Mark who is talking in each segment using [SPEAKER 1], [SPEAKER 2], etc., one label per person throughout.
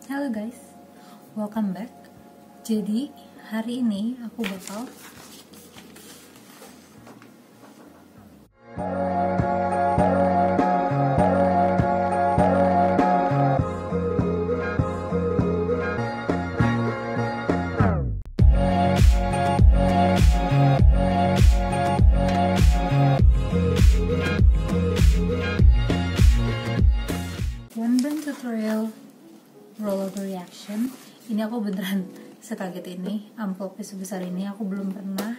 [SPEAKER 1] Halo guys, welcome back. Jadi hari ini aku bakal one band tutorial rollover reaction. Ini aku beneran sekaget ini, amplopnya sebesar ini. Aku belum pernah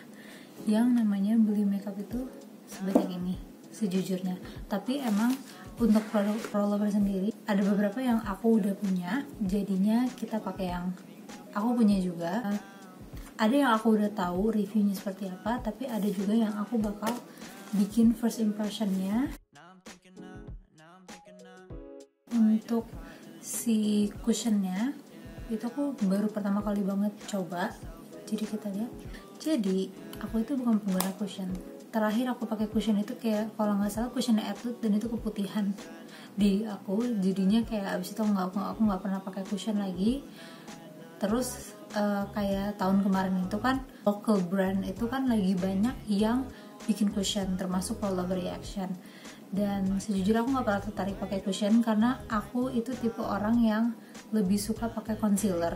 [SPEAKER 1] yang namanya beli makeup itu sebanyak ini sejujurnya. Tapi emang untuk produk rollover sendiri ada beberapa yang aku udah punya, jadinya kita pakai yang aku punya juga. Ada yang aku udah tahu reviewnya seperti apa, tapi ada juga yang aku bakal bikin first impressionnya. Untuk si cushionnya itu aku baru pertama kali banget coba, jadi kita lihat. Jadi aku itu bukan pengguna cushion. Terakhir aku pakai cushion itu kayak kalau nggak salah cushionnya Etude, dan itu keputihan di aku, jadinya kayak abis itu aku nggak pernah pakai cushion lagi. Terus kayak tahun kemarin itu kan local brand itu kan lagi banyak yang bikin cushion, termasuk rollover reaction. Dan sejujurnya aku nggak pernah tertarik pakai cushion karena aku itu tipe orang yang lebih suka pakai concealer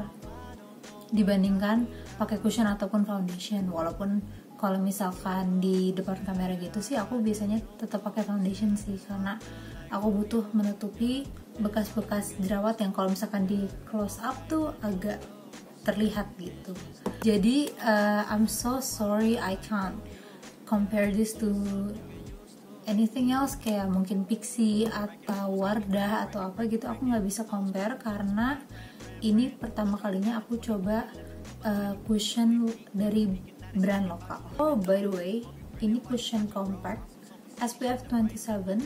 [SPEAKER 1] dibandingkan pakai cushion ataupun foundation. Walaupun kalau misalkan di depan kamera gitu sih aku biasanya tetap pakai foundation sih, karena aku butuh menutupi bekas-bekas jerawat yang kalau misalkan di close up tuh agak terlihat gitu. Jadi I'm so sorry I can't compare this to anything else, kayak mungkin Pixi atau Wardah atau apa gitu. Aku nggak bisa compare karena ini pertama kalinya aku coba cushion dari brand lokal. Oh by the way, ini cushion compact SPF 27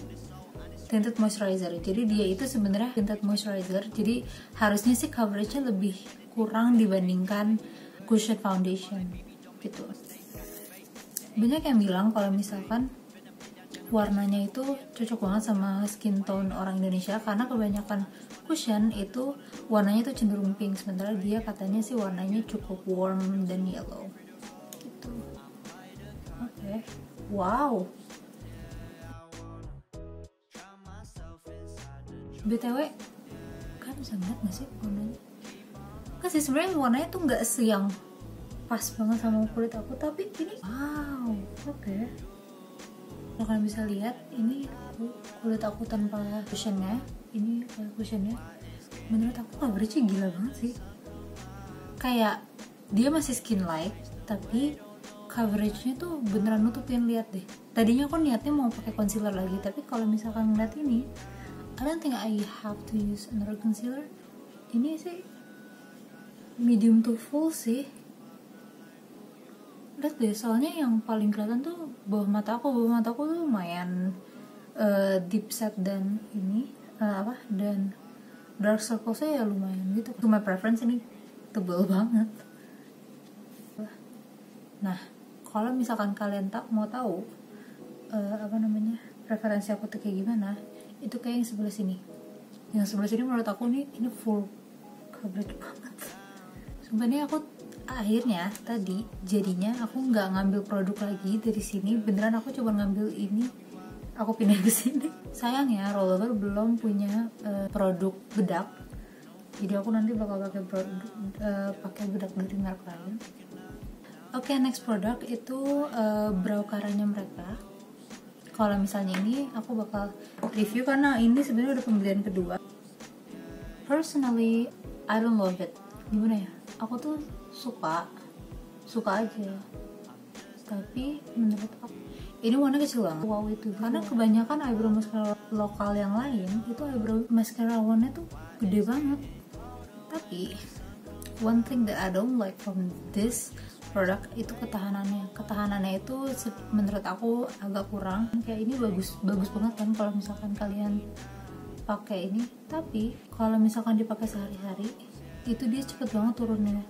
[SPEAKER 1] tinted moisturizer. Jadi dia itu sebenarnya tinted moisturizer, jadi harusnya sih coveragenya lebih kurang dibandingkan cushion foundation gitu. Banyak yang bilang kalau misalkan warnanya itu cocok banget sama skin tone orang Indonesia, karena kebanyakan cushion itu warnanya itu cenderung pink, sementara dia katanya sih warnanya cukup warm dan yellow gitu. Oke. Wow. BTW kan bisa ngeliat gak sih warnanya? Kan sih sebenarnya warnanya tuh nggak yang pas banget sama kulit aku, tapi ini wow. Oke. Kalian bisa lihat ini kulit aku tanpa cushionnya. Ini cushionnya menurut aku coveragenya gila banget sih. Kayak dia masih skin light tapi coveragenya tuh beneran nutupin. Lihat deh, tadinya aku niatnya mau pakai concealer lagi, tapi kalau misalkan ngeliat ini I don't think I have to use another concealer. Ini sih medium to full sih. Lihat deh, soalnya yang paling kelihatan tuh bawah mata aku tuh lumayan deep set, dan ini dan dark circle-nya ya lumayan gitu. To my preference ini tebal banget. Nah, kalau misalkan kalian mau tahu preferensi aku tuh kayak gimana, itu kayak yang sebelah sini. Yang sebelah sini menurut aku ini full coverage banget. Sebenarnya aku akhirnya tadi jadinya aku nggak ngambil produk lagi dari sini, beneran aku coba ngambil ini, aku pindah ke sini. Sayangnya rollover belum punya produk bedak, jadi aku nanti bakal pakai bedak dari merek lain. Oke, next produk itu brow caranya mereka. Kalau misalnya ini aku bakal review karena ini sebenarnya udah pembelian kedua. Personally I don't love it. Gimana ya, aku tuh suka aja, tapi menurut aku ini warna kecil banget. Wow itu, karena kebanyakan eyebrow mascara lokal yang lain itu eyebrow mascara warnanya tuh gede banget. Tapi one thing that I don't like from this product itu ketahanannya itu menurut aku agak kurang. Kayak ini bagus banget kan kalau misalkan kalian pakai ini, tapi kalau misalkan dipakai sehari-hari itu dia cepet banget turunnya.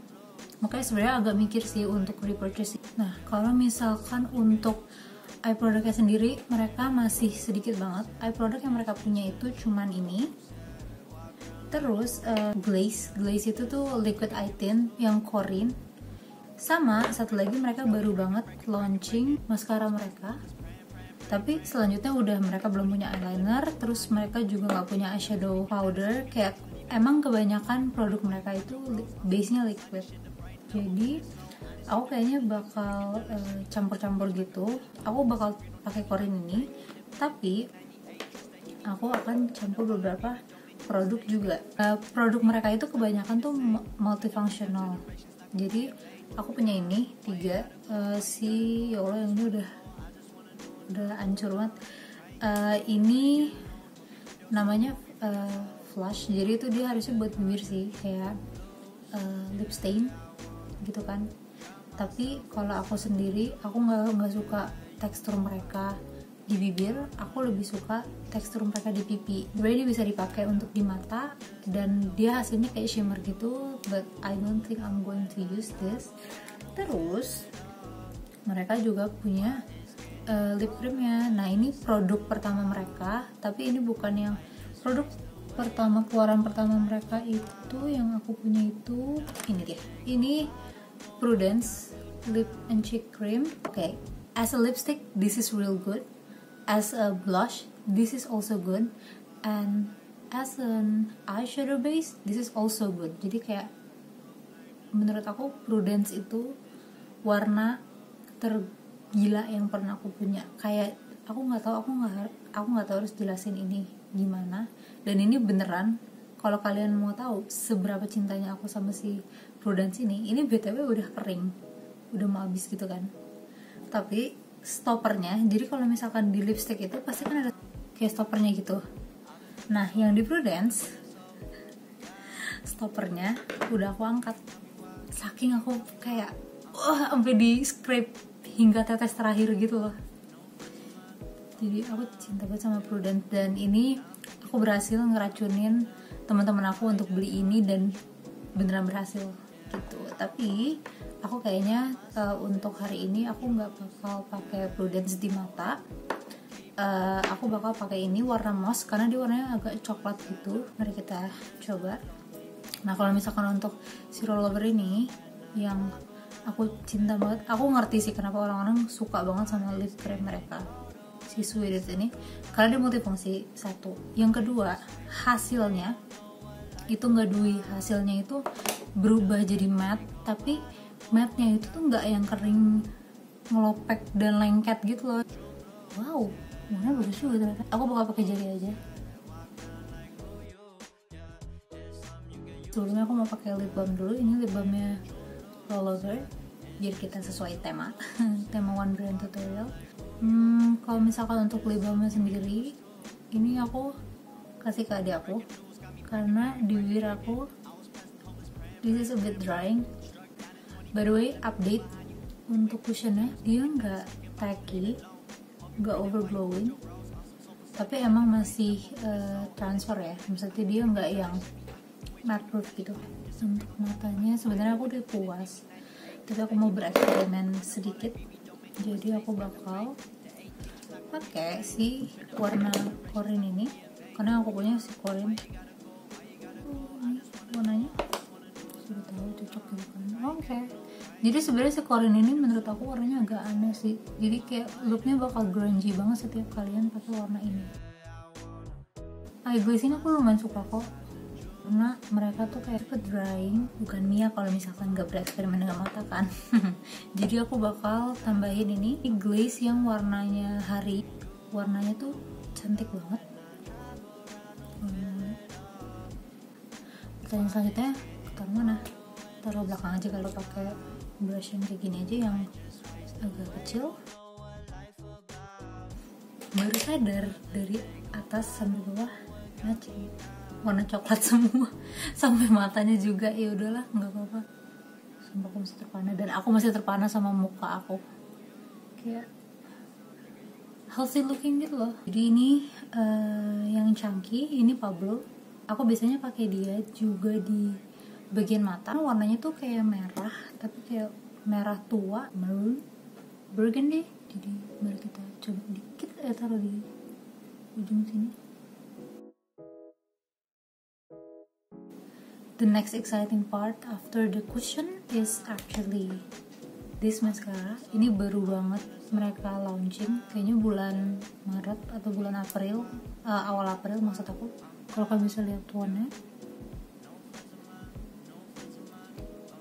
[SPEAKER 1] Makanya sebenarnya agak mikir sih untuk repurchase. Nah, kalau misalkan untuk eye productnya sendiri, mereka masih sedikit banget. Eye product yang mereka punya itu cuman ini. Terus glaze itu tuh liquid eye tint yang Corin. Sama satu lagi, mereka baru banget launching mascara mereka, tapi selanjutnya udah mereka belum punya eyeliner. Terus mereka juga nggak punya eyeshadow powder. Kayak emang kebanyakan produk mereka itu base-nya liquid. Jadi aku kayaknya bakal campur-campur gitu. Aku bakal pakai Corin ini, tapi aku akan campur beberapa produk juga. Produk mereka itu kebanyakan tuh multifunctional. Jadi aku punya ini 3 ya Allah, yang ini udah hancur banget. Ini namanya Flush. Jadi itu dia harusnya buat bibir sih, kayak lip stain gitu kan. Tapi kalau aku sendiri, aku nggak suka tekstur mereka di bibir. Aku lebih suka tekstur mereka di pipi. Sebenarnya dia bisa dipakai untuk di mata dan dia hasilnya kayak shimmer gitu, but I don't think I'm going to use this. Terus mereka juga punya lip creamnya. Nah, ini produk pertama mereka, tapi ini bukan yang produk keluaran pertama mereka. Itu yang aku punya itu ini dia. Ini Prudence Lip and Cheek Cream. Okay, as a lipstick this is real good, as a blush this is also good, and as an eyeshadow base this is also good. Jadi kayak menurut aku Prudence itu warna tergila yang pernah aku punya. Kayak aku nggak tahu harus jelasin ini gimana. Dan ini beneran, kalau kalian mau tahu seberapa cintanya aku sama si Prudence ini BTW udah kering, udah mau habis gitu kan. Tapi stoppernya, jadi kalau misalkan di lipstick itu pasti kan ada kayak stoppernya gitu. Nah, yang di Prudence stoppernya udah aku angkat, saking aku kayak sampai di scrape hingga tetes terakhir gitu loh. Jadi aku cinta banget sama Prudence, dan ini aku berhasil ngeracunin teman-teman aku untuk beli ini dan beneran berhasil gitu. Tapi aku kayaknya untuk hari ini aku nggak bakal pakai Prudence di mata. Aku bakal pakai ini warna moss karena dia warnanya agak coklat gitu. Mari kita coba. Nah, kalau misalkan untuk si rollover ini yang aku cinta banget, aku ngerti sih kenapa orang-orang suka banget sama lip cream mereka, si Sweetest ini, karena dia multifungsi. Satu, yang kedua, hasilnya itu nggak dewy, hasilnya itu berubah jadi matte, tapi matte-nya itu tuh nggak yang kering ngelopek dan lengket gitu loh. Wow, warnanya bagus juga ternyata. Aku bakal pakai jari aja. Sebelumnya aku mau pakai lip balm dulu. Ini lip balmnya Rollover, biar kita sesuai tema tema One Brand Tutorial. Kalau misalkan untuk lip balmnya sendiri, ini aku kasih ke adik aku karena di bibir aku this is a bit drying. By the way, update untuk cushionnya, dia nggak tacky, nggak overglowing, tapi emang masih transfer ya, maksudnya dia nggak yang matte proof gitu. Untuk matanya sebenarnya aku udah puas, tapi aku mau bereksperimen sedikit, jadi aku bakal pakai si warna Corin ini karena aku punya si Corin. Warnanya sudah tahu cocok gitu kan. Oke. Jadi sebenarnya si Corin ini menurut aku warnanya agak aneh sih, jadi kayak looknya bakal grungy banget setiap kalian pakai warna ini. Eye glaze ini aku lumayan suka kok, karena mereka tuh kayak drying, bukan Mia kalau misalkan gak bereksperimen dengan mata kan. Jadi aku bakal tambahin ini glaze yang warnanya hari, warnanya tuh cantik banget. Pertanyaan selanjutnya, taruh mana? Taruh belakang aja kalau pakai brush yang kayak gini aja yang agak kecil. Baru sadar dari atas sampai bawah matching, warna coklat semua sampai matanya juga. Ya udahlah, nggak apa-apa. Sumpah aku masih terpana, dan aku masih terpana sama muka aku kayak healthy looking gitu loh. Jadi ini yang chunky, ini Pablo. Aku biasanya pakai dia juga di bagian mata. Warnanya tuh kayak merah, tapi kayak merah tua, maroon, burgundy. Jadi mari kita coba dikit, taruh di ujung sini. the next exciting part after the cushion is actually this mascara. Ini baru banget mereka launching, kayaknya bulan Maret atau bulan April, awal April maksud aku. Kalau kalian bisa lihat tuannya.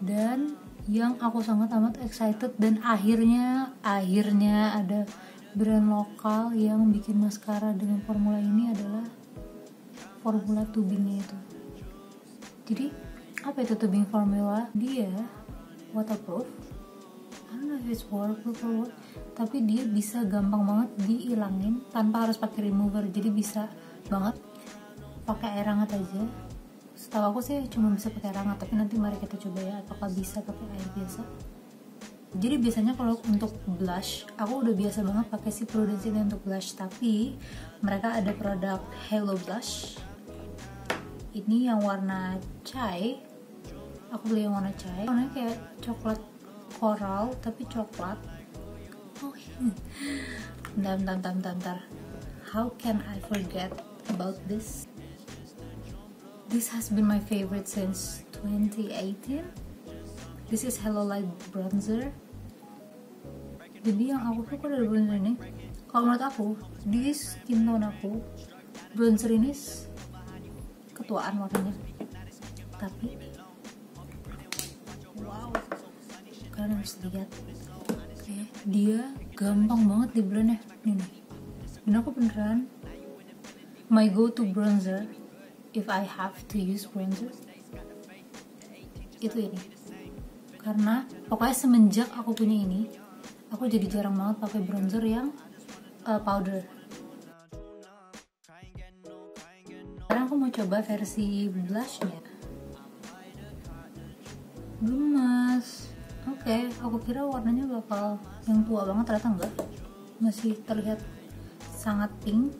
[SPEAKER 1] Dan yang aku sangat amat excited dan akhirnya ada brand lokal yang bikin maskara dengan formula ini adalah formula tubingnya itu. Jadi apa itu tubing formula? Dia waterproof. I don't know if it's waterproof or what, tapi dia bisa gampang banget dihilangin tanpa harus pakai remover. Jadi bisa banget pakai air hangat aja. Setahu aku sih cuma bisa pakai air hangat, tapi nanti mari kita coba ya apakah bisa pakai air biasa. Jadi biasanya kalau untuk blush, aku udah biasa banget pakai si Prudence ini untuk blush, tapi mereka ada produk Halo Blush. Ini yang warna chai. Aku beli yang warna chai. Warnanya kayak coklat coral tapi coklat. Oh, bentar. How can I forget about this? This has been my favorite since 2018. This is Hello Light Bronzer. Jadi yang aku suka dari bronzer ini, kalau menurut aku, di skin tone aku, bronzer ini ketuaan warnanya. Tapi, wow, kalian harus lihat. Dia gampang banget di blend ya. Ini aku beneran my go-to bronzer if I have to use bronzer itu ini, karena pokoknya semenjak aku punya ini aku jadi jarang banget pakai bronzer yang powder. Sekarang aku mau coba versi blushnya. Gemas. Oke, aku kira warnanya bakal yang tua banget, ternyata enggak, masih terlihat sangat pink.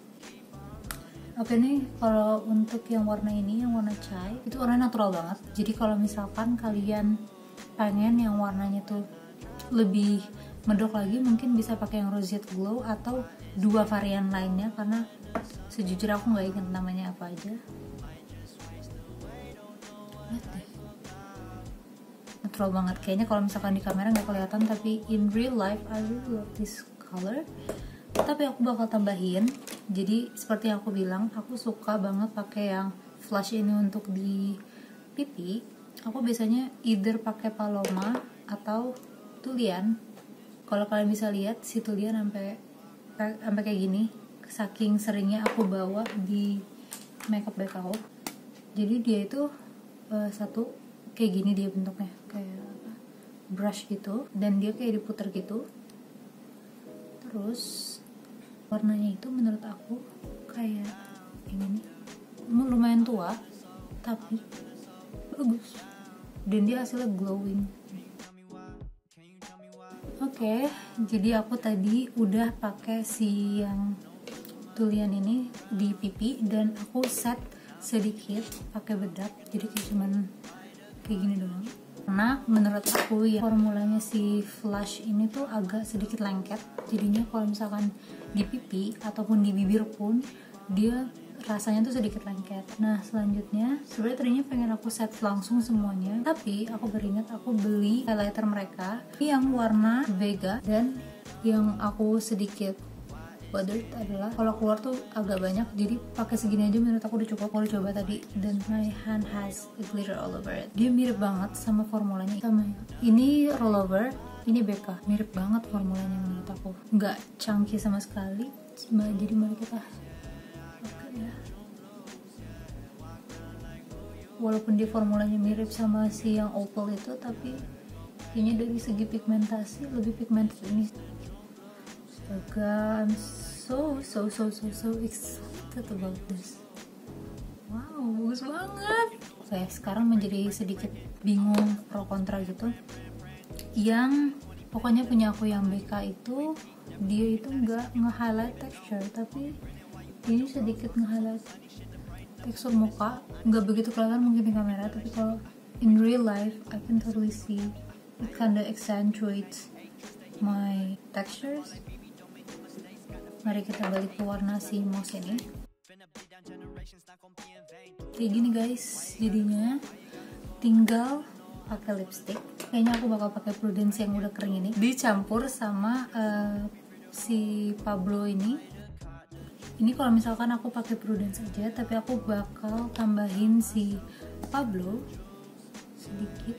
[SPEAKER 1] Oke nih, kalau untuk yang warna ini, yang warna chai, itu warnanya natural banget. Jadi kalau misalkan kalian pengen yang warnanya tuh lebih medok lagi, mungkin bisa pakai yang Rosette Glow atau dua varian lainnya, karena sejujurnya aku nggak ingat namanya apa aja. Lihat deh, natural banget. Kayaknya kalau misalkan di kamera nggak kelihatan, tapi in real life I really love this color. Tapi aku bakal tambahin. Jadi seperti yang aku bilang, aku suka banget pakai yang flush ini untuk di pipi. Aku biasanya either pakai Paloma atau Tulian. Kalau kalian bisa lihat, si Tulian sampai kayak gini, saking seringnya aku bawa di makeup bag aku. Jadi dia itu satu kayak gini, dia bentuknya kayak brush gitu, dan dia kayak diputer gitu. Terus warnanya itu menurut aku kayak ini, lumayan tua tapi bagus, dan dia hasilnya glowing. Oke, jadi aku tadi udah pakai si yang Tulian ini di pipi, dan aku set sedikit pakai bedak, jadi kayak cuman kayak gini doang. Karena menurut aku ya formulanya si flush ini tuh agak sedikit lengket, jadinya kalau misalkan di pipi ataupun di bibir pun dia rasanya tuh sedikit lengket. Nah selanjutnya sebenarnya tadinya pengen aku set langsung semuanya, tapi aku beringat aku beli highlighter mereka yang warna Vega, dan yang aku sedikit bothered adalah kalau keluar tuh agak banyak, jadi pakai segini aja menurut aku udah cukup. Aku udah coba tadi, dan my hand has glitter all over it. Dia mirip banget sama formulanya, sama ini rollover, ini BK, mirip banget formulanya menurut aku, nggak chunky sama sekali. Jadi mari kita pakai ya. Walaupun di formulanya mirip sama si yang opal itu, tapi kayaknya dari segi pigmentasi lebih pigmented ini. Astaga, I'm so excited about this. Wow, bagus banget. Oke, sekarang menjadi sedikit bingung pro kontra gitu. Yang pokoknya punya aku yang BK itu, dia itu nggak nge-highlight texture, tapi ini sedikit nge-highlight tekstur muka. Nggak begitu kelihatan mungkin di kamera, tapi kalau in real life I can totally see it kinda accentuates my textures. Mari kita balik ke warna si mouse ini. Kayak gini guys jadinya. tinggal pakai lipstick. Kayaknya aku bakal pakai Prudence yang udah kering ini dicampur sama si Pablo ini. Ini kalau misalkan aku pakai Prudence aja, tapi aku bakal tambahin si Pablo sedikit.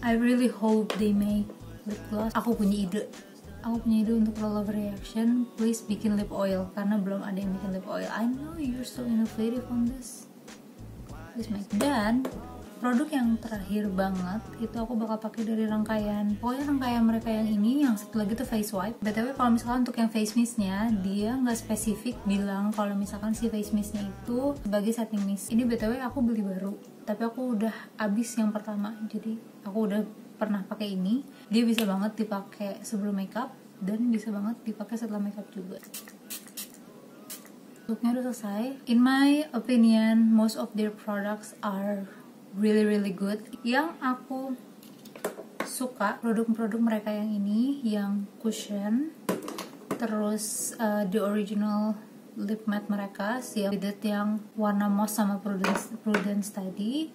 [SPEAKER 1] I really hope they make lip gloss. Aku punya ide untuk Roll of Reaction. Please bikin lip oil, karena belum ada yang bikin lip oil. I know you're so innovative on this. Please make. Dan produk yang terakhir banget itu aku bakal pakai dari rangkaian mereka yang ini, yang satu lagi tuh face wipe. BTW kalau misalkan untuk yang face mistnya, dia nggak spesifik bilang kalau misalkan si face mistnya itu sebagai setting mist. Ini BTW aku beli baru, tapi aku udah habis yang pertama, jadi aku udah pernah pakai ini. Dia bisa banget dipakai sebelum makeup dan bisa banget dipakai setelah makeup juga. Looknya udah selesai. In my opinion, most of their products are really good. Yang aku suka produk-produk mereka yang ini, yang cushion, terus the original lip matte mereka, si bidet yang warna moss sama Prudence tadi,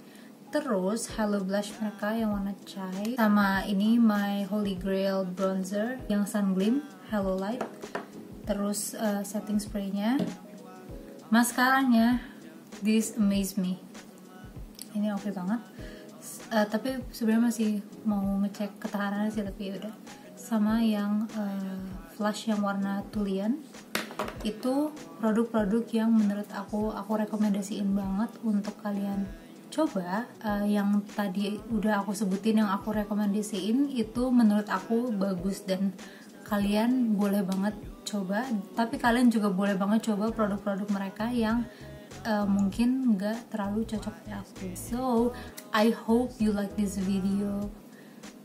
[SPEAKER 1] terus Halo blush mereka yang warna chai, sama ini my holy grail bronzer yang sun gleam Halo light, terus setting spraynya, mascaranya, this amaze me. Ini oke banget. Tapi sebenarnya masih mau ngecek ketahanannya sih, tapi yaudah. Sama yang flush yang warna tulian, itu produk-produk yang menurut aku rekomendasiin banget untuk kalian coba. Yang tadi udah aku sebutin, yang aku rekomendasiin itu menurut aku bagus dan kalian boleh banget coba. Tapi kalian juga boleh banget coba produk-produk mereka yang mungkin nggak terlalu cocok di aku. So I hope you like this video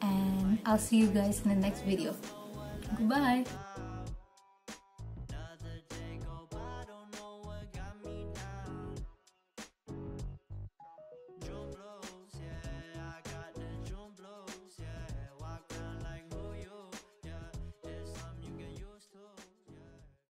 [SPEAKER 1] and I'll see you guys in the next video. Goodbye.